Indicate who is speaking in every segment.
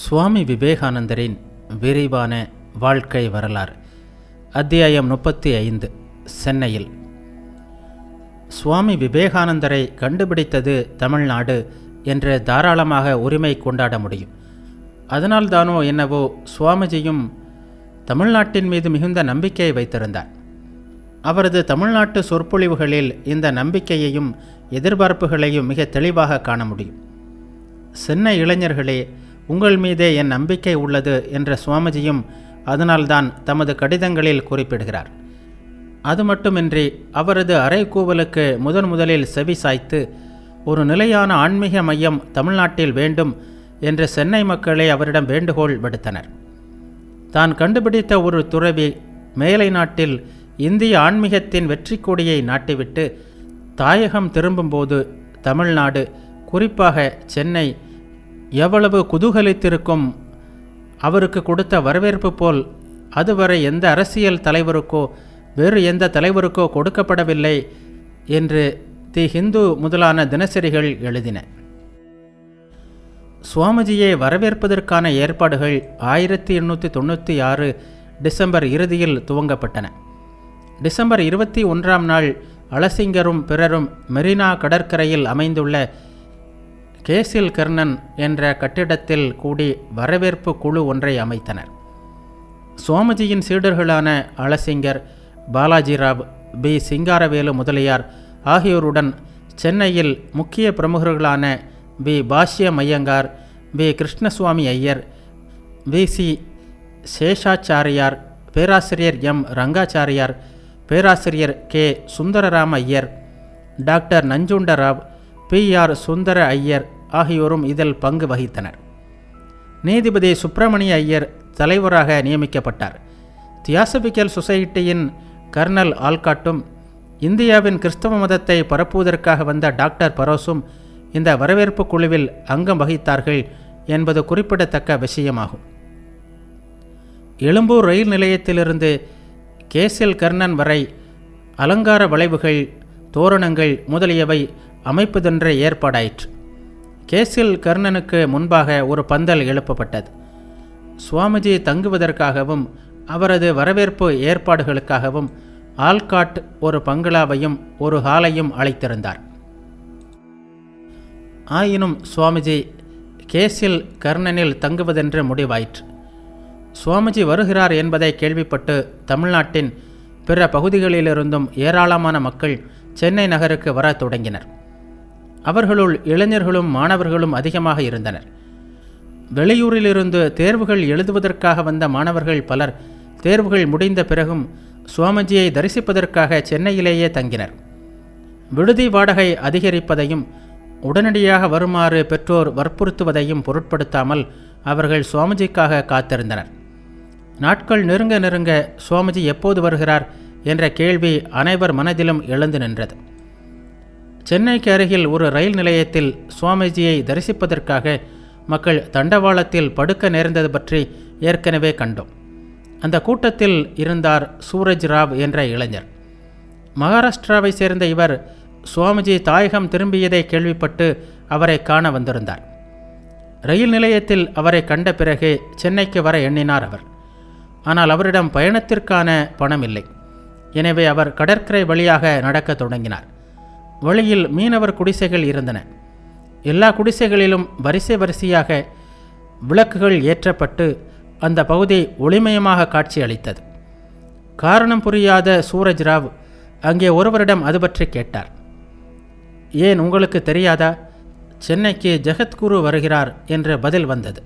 Speaker 1: சுவாமி விவேகானந்தரின் விரிவான வாழ்க்கை வரலாறு. அத்தியாயம் 35. சென்னையில். சுவாமி விவேகானந்தரை கண்டுபிடித்தது தமிழ்நாடு என்று தாராளமாக உரிமை கொண்டாட முடியும். அதனால்தானோ என்னவோ சுவாமிஜியும் தமிழ்நாட்டின் மீது மிகுந்த நம்பிக்கையை வைத்திருந்தார். அவரது தமிழ்நாட்டு சொற்பொழிவுகளில் இந்த நம்பிக்கையையும் எதிர்பார்ப்புகளையும் மிக தெளிவாக காண முடியும். சென்னை இளைஞர்களே, உங்கள் மீதே என் நம்பிக்கை உள்ளது என்ற சுவாமிஜியும் அதனால்தான் தமது கடிதங்களில் குறிப்பிடுகிறார். அது மட்டுமின்றி அவரது அறைகூவலுக்கு முதலில் செவி சாய்த்து ஒரு நிலையான ஆன்மீக மையம் தமிழ்நாட்டில் வேண்டும் என்று சென்னை மக்களே அவரிடம் வேண்டுகோள் விடுத்தனர். தான் கண்டுபிடித்த ஒரு துறவி மேலை நாட்டில் இந்திய ஆன்மீகத்தின் வெற்றி கொடியை நாட்டிவிட்டு தாயகம் திரும்பும்போது தமிழ்நாடு, குறிப்பாக சென்னை எவ்வளவு குதூகலித்திருக்கும். அவருக்கு கொடுத்த வரவேற்பு போல் அதுவரை எந்த அரசியல் தலைவருக்கோ வேறு எந்த தலைவருக்கோ கொடுக்கப்படவில்லை என்று தி ஹிந்து முதலான தினசரிகள் எழுதின. சுவாமிஜியை வரவேற்பதற்கான ஏற்பாடுகள் 1896 டிசம்பர் இறுதியில் துவங்கப்பட்டன. டிசம்பர் 21ஆம் நாள் அலசிங்கரும் பிறரும் மெரினா கடற்கரையில் அமைந்துள்ள கேசில் கர்ணன் என்ற கட்டிடத்தில் கூடி வரவேற்பு குழு ஒன்றை அமைத்தனர். சுவாமிஜியின் சீடர்களான அலசிங்கர், பாலாஜிராவ், பி. சிங்காரவேலு முதலியார் ஆகியோருடன் சென்னையில் முக்கிய பிரமுகர்களான P. Bhashyam Iyengar, P. Krishnaswami Iyer, V. C. Seshachariar, பேராசிரியர் எம். ரங்காச்சாரியார், பேராசிரியர் K. Sundarama Iyer, doctor Nanjundarao, P. R. Sundara Iyer ஆகியோரும் இதில் பங்கு வகித்தனர். நீதிபதி சுப்பிரமணிய ஐயர் தலைவராக நியமிக்கப்பட்டார். தியாசபிக்கல் சொசைட்டியின் கர்னல் ஆல்காட்டும் இந்தியாவின் கிறிஸ்தவ மதத்தை பரப்புவதற்காக வந்த டாக்டர் பரோஸும் இந்த வரவேற்பு குழுவில் அங்கம் வகித்தார்கள் என்பது குறிப்பிடத்தக்க விஷயமாகும். எழும்பூர் ரயில் நிலையத்திலிருந்து கேசில் கர்ணன் வரை அலங்கார வளைவுகள், தோரணங்கள் முதலியவை அமைப்பதென்ற ஏற்பாடாயிற்று. கேசில் கர்ணனுக்கு முன்பாக ஒரு பந்தல் எழுப்பப்பட்டது. சுவாமிஜி தங்குவதற்காகவும் அவரது வரவேற்பு ஏற்பாடுகளுக்காகவும் ஆல்காட் ஒரு பங்களாவையும் ஒரு ஹாலையும் அழைத்திருந்தார். ஆயினும் சுவாமிஜி கேசில் கர்ணனில் தங்குவதென்று முடிவாயிற்று. சுவாமிஜி வருகிறார் என்பதை கேள்விப்பட்டு தமிழ்நாட்டின் பிற பகுதிகளிலிருந்தும் ஏராளமான மக்கள் சென்னை நகருக்கு வர தொடங்கினர். அவர்களுள் இளைஞர்களும் மாணவர்களும் அதிகமாக இருந்தனர். வெளியூரிலிருந்து தேர்வுகள் எழுதுவதற்காக வந்த மாணவர்கள் பலர் தேர்வுகள் முடிந்த பிறகும் சுவாமிஜியை தரிசிப்பதற்காக சென்னையிலேயே தங்கினர். விடுதி வாடகை அதிகரிப்பதையும் உடனடியாக வருமாறு பெற்றோர் வற்புறுத்துவதையும் பொருட்படுத்தாமல் அவர்கள் சுவாமிஜிக்காக காத்திருந்தனர். நாட்கள் நெருங்க நெருங்க சுவாமிஜி எப்போது வருகிறார் என்ற கேள்வி அனைவர் மனதிலும் எழுந்து நின்றது. சென்னைக்கு அருகில் ஒரு ரயில் நிலையத்தில் சுவாமிஜியை தரிசிப்பதற்காக மக்கள் தண்டவாளத்தில் படுக்க நேர்ந்தது பற்றி ஏற்கனவே கண்டோம். அந்த கூட்டத்தில் இருந்தார் சூரஜ் ராவ் என்ற இளைஞர். மகாராஷ்டிராவை சேர்ந்த இவர் சுவாமிஜி தாயகம் திரும்பியதை கேள்விப்பட்டு அவரை காண வந்திருந்தார். ரயில் நிலையத்தில் அவரை கண்ட பிறகு சென்னைக்கு வர எண்ணினார் அவர். ஆனால் அவரிடம் பயணத்திற்கான பணம் இல்லை. எனவே அவர் கடற்கரை வழியாக நடக்க தொடங்கினார். வழியில் மீனவர் குடிசைகள் இருந்தன. எல்லா குடிசைகளிலும் வரிசையாக விளக்குகள் ஏற்றப்பட்டு அந்த பகுதி ஒளிமயமாக காட்சி அளித்தது. காரணம் புரியாத சூரஜ் ராவ் அங்கே ஒருவரிடம் அது பற்றி கேட்டார். ஏன், உங்களுக்கு தெரியாதா? சென்னைக்கு ஜெகத்குரு வருகிறார் என்று பதில் வந்தது.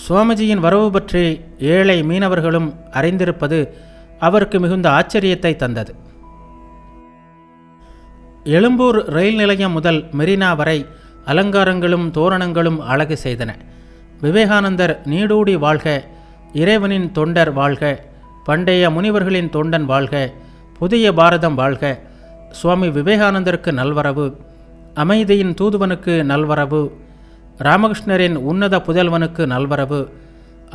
Speaker 1: சுவாமிஜியின் வரவு பற்றி ஏழை மீனவர்களும் அறிந்திருப்பது அவருக்கு மிகுந்த ஆச்சரியத்தை தந்தது. எழும்பூர் ரயில் நிலையம் முதல் மெரினா வரை அலங்காரங்களும் தோரணங்களும் அழகு செய்தன. விவேகானந்தர் நீடூடி வாழ்க, இறைவனின் தொண்டர் வாழ்க, பண்டைய முனிவர்களின் தொண்டன் வாழ்க, புதிய பாரதம் வாழ்க, சுவாமி விவேகானந்தருக்கு நல்வரவு, அமைதியின் தூதுவனுக்கு நல்வரவு, ராமகிருஷ்ணரின் உன்னத புதல்வனுக்கு நல்வரவு,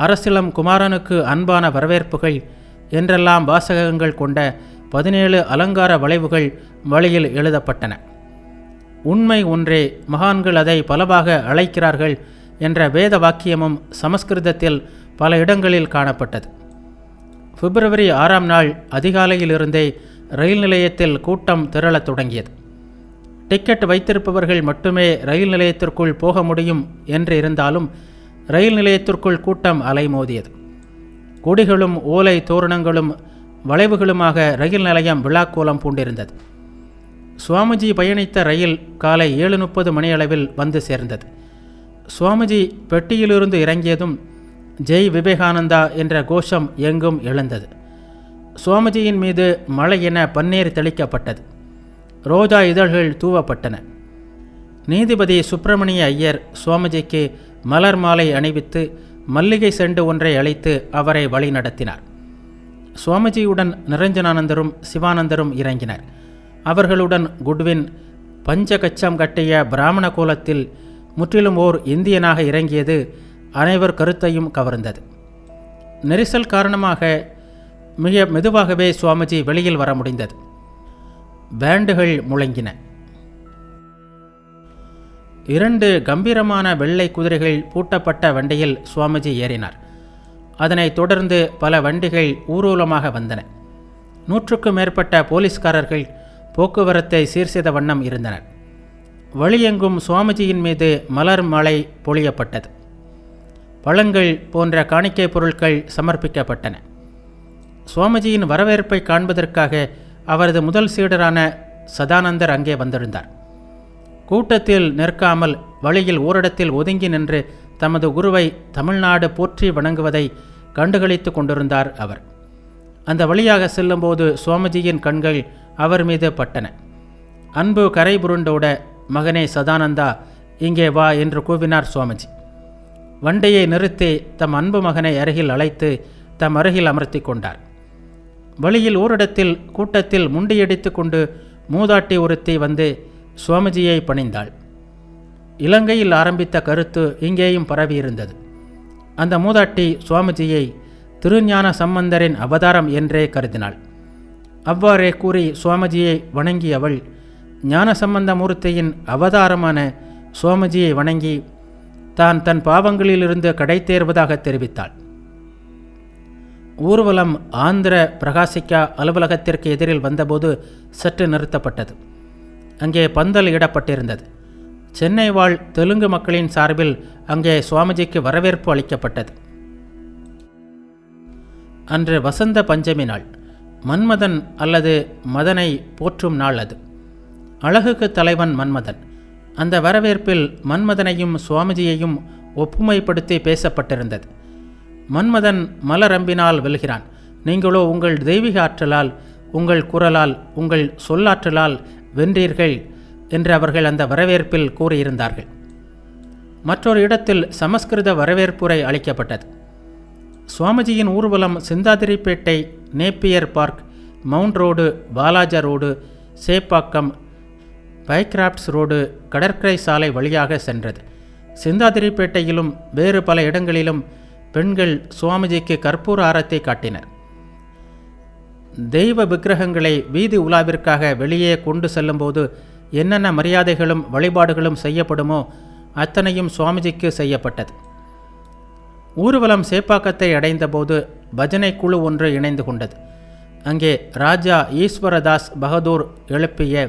Speaker 1: அரசிலம் குமாரனுக்கு அன்பான வரவேற்புகள் என்றெல்லாம் வாசகங்கள் கொண்ட 17 அலங்கார வளைவுகள் வழியில் எழுதப்பட்டன. உண்மை ஒன்றே, மகான்கள் அதை பலவாக அழைக்கிறார்கள் என்ற வேத வாக்கியமும் சமஸ்கிருதத்தில் பல இடங்களில் காணப்பட்டது. பிப்ரவரி 6ஆம் நாள் அதிகாலையிலிருந்தே ரயில் நிலையத்தில் கூட்டம் திரளத் தொடங்கியது. டிக்கெட் வைத்திருப்பவர்கள் மட்டுமே ரயில் நிலையத்திற்குள் போக முடியும் என்று இருந்தாலும் ரயில் நிலையத்திற்குள் கூட்டம் அலைமோதியது. கொடிகளும் ஓலை தோரணங்களும் வளைவுகளுமாக ரயில் நிலையம் விழாக்கோலம் பூண்டிருந்தது. சுவாமிஜி பயணித்த ரயில் காலை 7:30 மணியளவில் வந்து சேர்ந்தது. சுவாமிஜி பெட்டியிலிருந்து இறங்கியதும் ஜெய் விவேகானந்தா என்ற கோஷம் எங்கும் எழுந்தது. சுவாமிஜியின் மீது மழை என பன்னீர் தெளிக்கப்பட்டது. ரோஜா இதழ்கள் தூவப்பட்டன. நீதிபதி சுப்பிரமணிய ஐயர் சுவாமிஜிக்கு மலர் மாலை அணிவித்து மல்லிகை செண்டு ஒன்றை அளித்து அவரை வழி நடத்தினார். சுவாமிஜியுடன் நிரஞ்சனானந்தரும் சிவானந்தரும் இறங்கினர். அவர்களுடன் குட்வின் பஞ்சகச்சம் கட்டிய பிராமண கோலத்தில் முற்றிலும் ஓர் இந்தியனாக இறங்கியது அனைவர் கருத்தையும் கவர்ந்தது. நெரிசல் காரணமாக மிக மெதுவாகவே சுவாமிஜி வெளியில் வர முடிந்தது. பேண்டுகள் முழங்கின. 2 கம்பீரமான வெள்ளை குதிரைகள் பூட்டப்பட்ட வண்டியில் சுவாமிஜி ஏறினார். அதனைத் தொடர்ந்து பல வண்டிகள் ஊர்வலமாக வந்தன. 100க்கும் மேற்பட்ட போலீஸ்காரர்கள் போக்குவரத்தை சீர் செய்த வண்ணம் இருந்தனர். வழியெங்கும் சுவாமிஜியின் மீது மலர் மழை பொழியப்பட்டது. பழங்கள் போன்ற காணிக்கை பொருட்கள் சமர்ப்பிக்கப்பட்டன. சுவாமிஜியின் வரவேற்பை காண்பதற்காக அவரது முதல் சீடரான சதானந்தர் அங்கே வந்திருந்தார். கூட்டத்தில் நிற்காமல் வழியில் ஓரிடத்தில் ஒதுங்கி நின்று தமது குருவை தமிழ்நாடு போற்றி வணங்குவதை கண்டுகளித்து கொண்டிருந்தார் அவர். அந்த வழியாக செல்லும்போது சுவாமிஜியின் கண்கள் அவர் மீது பட்டன. அன்பு கரை புருண்டோட, மகனே சதானந்தா, இங்கே வா என்று கூவினார் சுவாமிஜி. வண்டியை நிறுத்தி தம் அன்பு மகனை அருகில் அழைத்து தம் அருகில் அமர்த்தி கொண்டார். வழியில் ஓரிடத்தில் கூட்டத்தில் முண்டியடித்து கொண்டு மூதாட்டி ஒருத்தி வந்து சுவாமிஜியை பணிந்தாள். இலங்கையில் ஆரம்பித்த கருத்து இங்கேயும் பரவியிருந்தது. அந்த மூதாட்டி சுவாமிஜியை திருஞான சம்பந்தரின் அவதாரம் என்றே கருதினாள். அவ்வாறே கூறி சுவாமிஜியை வணங்கியவள் ஞானசம்பந்த மூர்த்தியின் அவதாரமான சுவாமிஜியை வணங்கி தான் தன் பாவங்களிலிருந்து கடை தேர்வதாக தெரிவித்தாள். ஊர்வலம் ஆந்திர பிரகாசிக்கா அலுவலகத்திற்கு எதிரில் வந்தபோது சற்று நிறுத்தப்பட்டது. அங்கே பந்தல் இடப்பட்டிருந்தது. சென்னை வாழ் தெலுங்கு மக்களின் சார்பில் அங்கே சுவாமிஜிக்கு வரவேற்பு அளிக்கப்பட்டது. அன்று வசந்த பஞ்சமி நாள். மன்மதன் அல்லது மதனை போற்றும் நாள் அது. அழகுக்கு தலைவன் மன்மதன். அந்த வரவேற்பில் மன்மதனையும் சுவாமிஜியையும் ஒப்புமைப்படுத்தி பேசப்பட்டிருந்தது. மன்மதன் மலரம்பினால் வெல்கிறான், நீங்களோ உங்கள் தெய்வீக ஆற்றலால், உங்கள் குரலால், உங்கள் சொல்லாற்றலால் வென்றீர்கள் என்று அவர்கள் அந்த வரவேற்பில் கூறியிருந்தார்கள். மற்றொரு இடத்தில் சமஸ்கிருத வரவேற்புரை அளிக்கப்பட்டது. சுவாமிஜியின் ஊர்வலம் Chintadripet, Napier Park, Mount Road, Walajah Road, Chepauk, Pycrofts Road, கடற்கரை சாலை வழியாக சென்றது. சிந்தாதிரிப்பேட்டையிலும் வேறு பல இடங்களிலும் பெண்கள் சுவாமிஜிக்கு கற்பூர ஆரத்தை காட்டினர். தெய்வ விக்கிரகங்களை வீதி உலாவிற்காக வெளியே கொண்டு செல்லும்போது என்னென்ன மரியாதைகளும் வழிபாடுகளும் செய்யப்படுமோ அத்தனையும் சுவாமிஜிக்கு செய்யப்பட்டது. ஊர்வலம் சேப்பாக்கத்தை அடைந்தபோது பஜனை குழு ஒன்று இணைந்து கொண்டது. அங்கே ராஜா ஈஸ்வரதாஸ் பகதூர் எழுப்பிய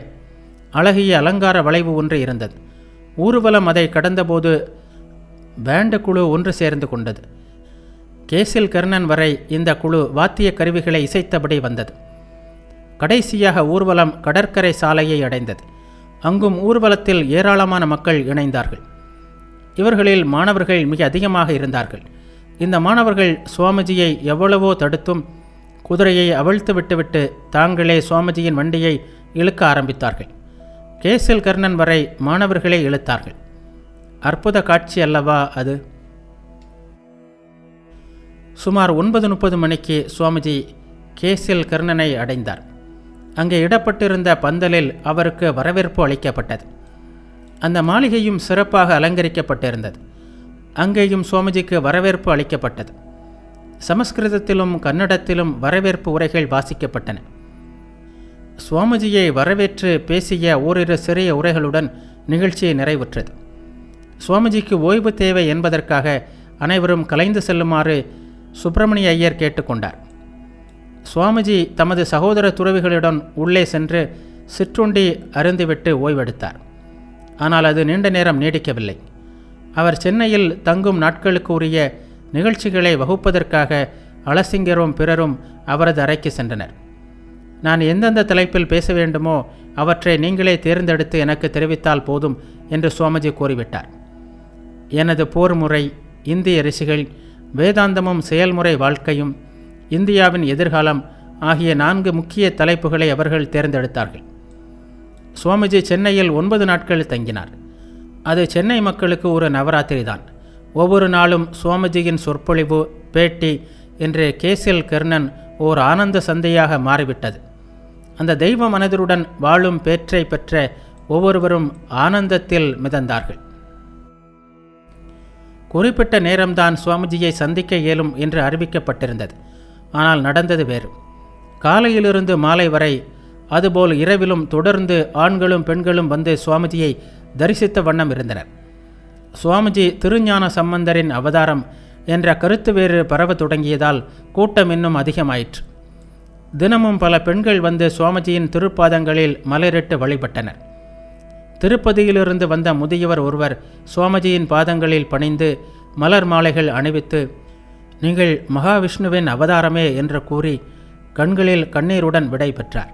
Speaker 1: அழகிய அலங்கார வளைவு ஒன்று இருந்தது. ஊர்வலம் அதை கடந்தபோது பேண்டு குழு ஒன்று சேர்ந்து கொண்டது. கேசில் கர்ணன் வரை இந்த குழு வாத்திய கருவிகளை இசைத்தபடி வந்தது. கடைசியாக ஊர்வலம் கடற்கரை சாலையை அடைந்தது. அங்கும் ஊர்வலத்தில் ஏராளமான மக்கள் இணைந்தார்கள். இவர்களில் மாணவர்கள் மிக அதிகமாக இருந்தார்கள். இந்த மாணவர்கள் சுவாமிஜியை எவ்வளவோ தடுத்தும் குதிரையை அவிழ்த்து விட்டுவிட்டு தாங்களே சுவாமிஜியின் வண்டியை இழுக்க ஆரம்பித்தார்கள். கேசில் கர்ணன் வரை மாணவர்களே இழுத்தார்கள். அற்புத காட்சி அல்லவா அது? சுமார் 9:30 மணிக்கு சுவாமிஜி கேசில் கர்ணனை அடைந்தார். அங்கே இடப்பட்டிருந்த பந்தலில் அவருக்கு வரவேற்பு அளிக்கப்பட்டது. அந்த மாளிகையும் சிறப்பாக அலங்கரிக்கப்பட்டிருந்தது. அங்கேயும் சுவாமிஜிக்கு வரவேற்பு அளிக்கப்பட்டது. சமஸ்கிருதத்திலும் கன்னடத்திலும் வரவேற்பு உரைகள் வாசிக்கப்பட்டன. சுவாமிஜியை வரவேற்று பேசிய ஓரிரு சிறிய உரைகளுடன் நிகழ்ச்சி நிறைவுற்றது. சுவாமிஜிக்கு ஓய்வு தேவை என்பதற்காக அனைவரும் கலைந்து செல்லுமாறு சுப்பிரமணிய ஐயர் கேட்டுக்கொண்டார். சுவாமிஜி தமது சகோதர துறவிகளுடன் உள்ளே சென்று சிற்றுண்டி அருந்திவிட்டு ஓய்வெடுத்தார். ஆனால் அது நீண்ட நேரம் நீடிக்கவில்லை. அவர் சென்னையில் தங்கும் நாட்களுக்கு உரிய நிகழ்ச்சிகளை வகுப்பதற்காக அலசிங்கரும் பிறரும் அவரது அறைக்கு சென்றனர். நான் எந்தெந்த தலைப்பில் பேச வேண்டுமோ அவற்றை நீங்களே தேர்ந்தெடுத்து எனக்கு தெரிவித்தால் போதும் என்று சுவாமிஜி கூறிவிட்டார். எனது போர் முறை, இந்திய ரிஷிகள், வேதாந்தமும் செயல்முறை வாழ்க்கையும், இந்தியாவின் எதிர்காலம் ஆகிய 4 முக்கிய தலைப்புகளை அவர்கள் தேர்ந்தெடுத்தார்கள். சுவாமிஜி சென்னையில் 9 நாட்கள் தங்கினார். அது சென்னை மக்களுக்கு ஒரு நவராத்திரி தான். ஒவ்வொரு நாளும் சுவாமிஜியின் சொற்பொழிவு, பேட்டி என்று கேசில் கர்ணன் ஓர் ஆனந்த சந்தையாக மாறிவிட்டது. அந்த தெய்வ மனதருடன் வாழும் பேற்றை பெற்ற ஒவ்வொருவரும் ஆனந்தத்தில் மிதந்தார்கள். குறிப்பிட்ட நேரம்தான் சுவாமிஜியை சந்திக்க இயலும் என்று அறிவிக்கப்பட்டிருந்தது. ஆனால் நடந்தது வேறு. காலையிலிருந்து மாலை வரை, அதுபோல் இரவிலும் தொடர்ந்து ஆண்களும் பெண்களும் வந்து சுவாமிஜியை தரிசித்த வண்ணம் இருந்தனர். சுவாமிஜி திருஞான சம்பந்தரின் அவதாரம் என்ற கருத்து வேறு பரவ தொடங்கியதால் கூட்டம் இன்னும் அதிகமாயிற்று. தினமும் பல பெண்கள் வந்து சுவாமிஜியின் திருப்பாதங்களில் மலரிட்டு வழிபட்டனர். திருப்பதியிலிருந்து வந்த முதியவர் ஒருவர் சுவாமிஜியின் பாதங்களில் பணிந்து மலர் மாலைகள் அணிவித்து, நீங்கள் மகாவிஷ்ணுவின் அவதாரமே என்று கூறி கண்களில் கண்ணீருடன் விடை பெற்றார்.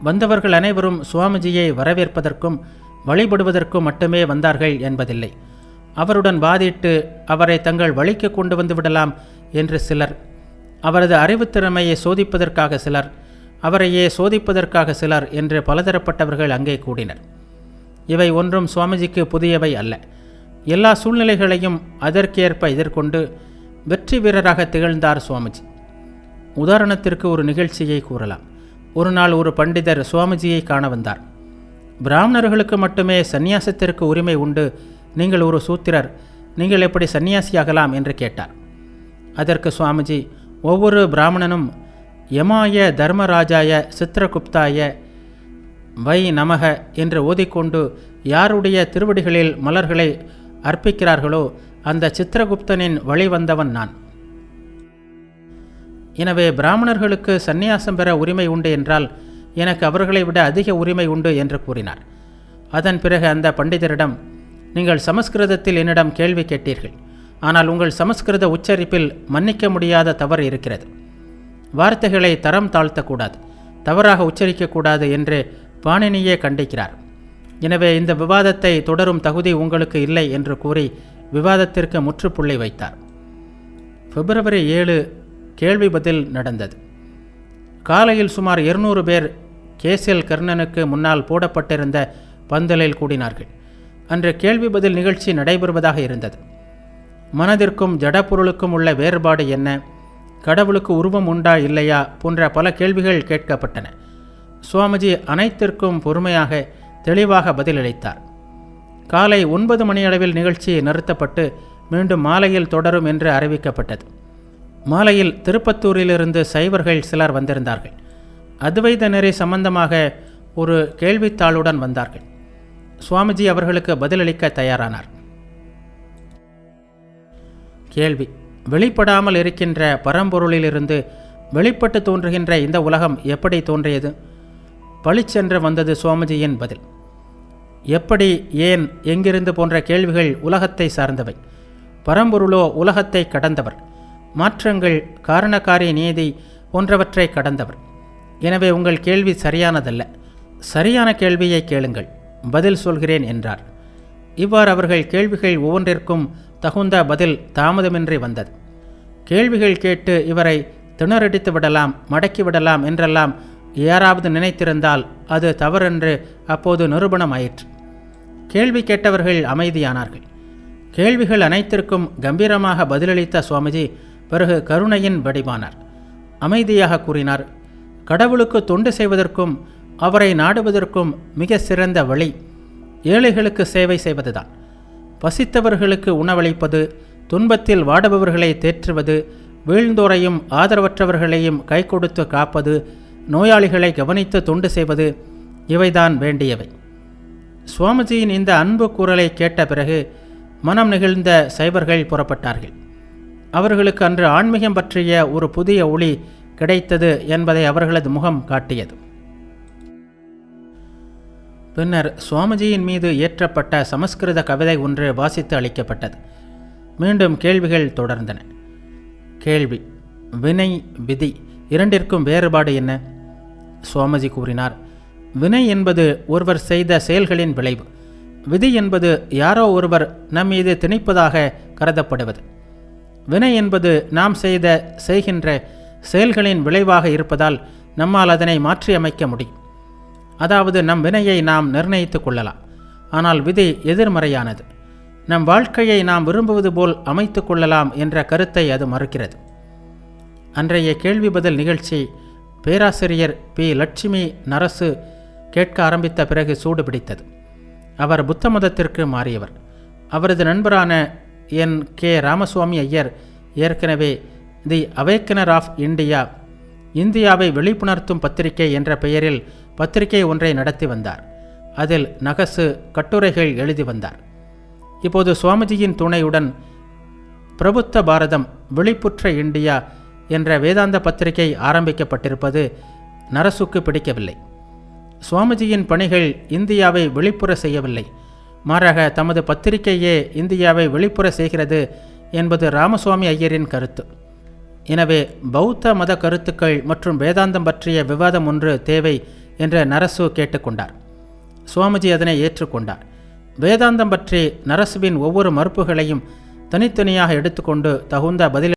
Speaker 1: வந்தவர்கள் அனைவரும் சுவாமிஜியை வரவேற்பதற்கும் வழிபடுவதற்கும் மட்டுமே வந்தார்கள் என்பதில்லை. அவருடன் வாதிட்டு அவரை தங்கள் வழிக்கு கொண்டு வந்து விடலாம் என்று சிலர், அவரது அறிவுத்திறமையை சோதிப்பதற்காக சிலர், அவரையே சோதிப்பதற்காக சிலர் என்று பலதரப்பட்டவர்கள் அங்கே கூடினர். இவை ஒன்றும் சுவாமிஜிக்கு புதியவை அல்ல. எல்லா சூழ்நிலைகளையும் அதற்கேற்ப எதிர்கொண்டு வெற்றி வீரராக திகழ்ந்தார் சுவாமிஜி. உதாரணத்திற்கு ஒரு நிகழ்ச்சியை கூறலாம். ஒரு நாள் ஒரு பண்டிதர் சுவாமிஜியை காண வந்தார். பிராமணர்களுக்கு மட்டுமே சந்நியாசத்திற்கு உரிமை உண்டு, நீங்கள் ஒரு சூத்திரர், நீங்கள் எப்படி சந்நியாசியாகலாம் என்று கேட்டார். அதற்கு சுவாமிஜி, ஒவ்வொரு பிராமணனும் யமாய தர்மராஜாய சித்திரகுப்தாய வை நமக என்று ஓதிக்கொண்டு யாருடைய திருவடிகளில் மலர்களை அர்ப்பிக்கிறார்களோ அந்த சித்திரகுப்தனின் வழி வந்தவன் நான். எனவே பிராமணர்களுக்கு சந்நியாசம் பெற உரிமை உண்டு என்றால் எனக்கு அவர்களை விட அதிக உரிமை உண்டு என்று கூறினார். அதன் பிறகு அந்த பண்டிதரிடம், நீங்கள் சமஸ்கிருதத்தில் என்னிடம் கேள்வி கேட்டீர்கள், ஆனால் உங்கள் சமஸ்கிருத உச்சரிப்பில் மன்னிக்க முடியாத தவறு இருக்கிறது. வார்த்தைகளை தரம் தாழ்த்தக்கூடாது, தவறாக உச்சரிக்கக்கூடாது என்று பாணினியே கண்டிக்கிறார். எனவே இந்த விவாதத்தை தொடரும் தகுதி உங்களுக்கு இல்லை என்று கூறி விவாதத்திற்கு முற்றுப்புள்ளி வைத்தார். பிப்ரவரி 7 கேள்வி பதில் நடந்தது. காலையில் சுமார் 200 பேர் கேசில் கர்ணனுக்கு முன்னால் போடப்பட்டிருந்த பந்தலில் கூடினார்கள். அன்று கேள்வி பதில் நிகழ்ச்சி நடைபெறுவதாக இருந்தது. மனதிற்கும் ஜடப்பொருளுக்கும் உள்ள வேறுபாடு என்ன, கடவுளுக்கு உருவம் உண்டா இல்லையா போன்ற பல கேள்விகள் கேட்கப்பட்டன. சுவாமிஜி அனைத்திற்கும் பொறுமையாக தெளிவாக பதிலளித்தார். காலை 9 மணியளவில் நிகழ்ச்சி நிறுத்தப்பட்டு மீண்டும் மாலையில் தொடரும் என்று அறிவிக்கப்பட்டது. மாலையில் திருப்பத்தூரிலிருந்து சைவர்கள் சிலர் வந்திருந்தார்கள். அத்வைத நெறி சம்பந்தமாக ஒரு கேள்வித்தாளுடன் வந்தார்கள். சுவாமிஜி அவர்களுக்கு பதிலளிக்க தயாரானார். கேள்வி: வெளிப்படாமல் இருக்கின்ற பரம்பொருளிலிருந்து வெளிப்பட்டு தோன்றுகின்ற இந்த உலகம் எப்படி தோன்றியது? பளிச்சென்று வந்தது சுவாமிஜியின் பதில். எப்படி, ஏன், எங்கிருந்து போன்ற கேள்விகள் உலகத்தை சார்ந்தவை. பரம்பொருளோ உலகத்தை கடந்தவர். மாற்றங்கள், காரணக்காரிய நீதி போன்றவற்றை கடந்தவர். எனவே உங்கள் கேள்வி சரியானதல்ல. சரியான கேள்வியை கேளுங்கள், பதில் சொல்கிறேன் என்றார். இவ்வாறு அவர்கள் கேள்விகள் ஒவ்வொன்றிற்கும் தகுந்த பதில் தாமதமின்றி வந்தது. கேள்விகள் கேட்டு இவரை திணறடித்து விடலாம், மடக்கி விடலாம் என்றெல்லாம் யாராவது நினைத்திருந்தால் அது தவறென்று அப்போது நிரூபணம் ஆயிற்று. கேள்வி கேட்டவர்கள் அமைதியானார்கள். கேள்விகள் அனைத்திற்கும் கம்பீரமாக பதிலளித்த சுவாமிஜி பிறகு கருணையின் வடிவானார். அமைதியாக கூறினார், கடவுளுக்கு தொண்டு செய்வதற்கும் அவரை நாடுவதற்கும் மிக சிறந்த வழி ஏழைகளுக்கு சேவை செய்வதுதான். பசித்தவர்களுக்கு உணவளிப்பது, துன்பத்தில் வாடுபவர்களை தேற்றுவது, வீழ்ந்தோரையும் ஆதரவற்றவர்களையும் கை கொடுத்து காப்பது, நோயாளிகளை கவனித்து தொண்டு செய்வது, இவைதான் வேண்டியவை. சுவாமிஜியின் இந்த அன்பு குரலை கேட்ட பிறகு மனம் நெகிழ்ந்த சைவர்கள் புறப்பட்டார்கள். அவர்களுக்கு அன்று ஆன்மீகம் பற்றிய ஒரு புதிய ஒளி கிடைத்தது என்பதை அவர்களது முகம் காட்டியது. பின்னர் சுவாமிஜியின் மீது இயற்றப்பட்ட சமஸ்கிருத கவிதை ஒன்று வாசித்து அளிக்கப்பட்டது. மீண்டும் கேள்விகள் தொடர்ந்தன. கேள்வி: வினை, விதி இரண்டிற்கும் வேறுபாடு என்ன? சுவாமிஜி கூறினார், வினை என்பது ஒருவர் செய்த செயல்களின் விளைவு. விதி என்பது யாரோ ஒருவர் நம் மீது திணிப்பதாக கருதப்படுவது. வினை என்பது நாம் செய்கின்ற செயல்களின் விளைவாக இருப்பதால் நம்மால் அதனை மாற்றியமைக்க முடியும். அதாவது நம் வினையை நாம் நிர்ணயித்து கொள்ளலாம். ஆனால் விதி எதிர்மறையானது. நம் வாழ்க்கையை நாம் விரும்புவது போல் அமைத்து கொள்ளலாம் என்ற கருத்தை அது மறுக்கிறது. அன்றைய கேள்வி பதில் நிகழ்ச்சி பேராசிரியர் பி. லட்சுமி நரசு கேட்க ஆரம்பித்த பிறகு சூடு பிடித்தது. அவர் புத்த மதத்திற்கு மாறியவர். அவரது நண்பரான என். கே. ராமசுவாமி ஐயர் ஏற்கனவே தி அவேக்கனர் ஆஃப் இந்தியா, இந்தியாவை வெளிப்புணர்த்தும் பத்திரிகை என்ற பெயரில் பத்திரிகை ஒன்றை நடத்தி வந்தார். அதில் நகசு கட்டுரைகள் எழுதி வந்தார். இப்போது சுவாமிஜியின் துணையுடன் பிரபுத்த பாரதம், விழிப்புற்ற இந்தியா என்ற வேதாந்த பத்திரிகை ஆரம்பிக்கப்பட்டிருப்பது நரசுக்கு பிடிக்கவில்லை. சுவாமிஜியின் பணிகள் இந்தியாவை வெளிப்புற செய்யவில்லை, மாறாக தமது பத்திரிகையே இந்தியாவை வெளிப்புற செய்கிறது என்பது ராமசுவாமி ஐயரின் கருத்து. எனவே பௌத்த மத கருத்துக்கள் மற்றும் வேதாந்தம் பற்றிய விவாதம் ஒன்று தேவை என்று நரசு கேட்டுக்கொண்டார். சுவாமிஜி அதனை ஏற்றுக்கொண்டார். வேதாந்தம் பற்றி நரசுவின் ஒவ்வொரு மறுப்புகளையும் தனித்தனியாக எடுத்துக்கொண்டு தகுந்த பதில்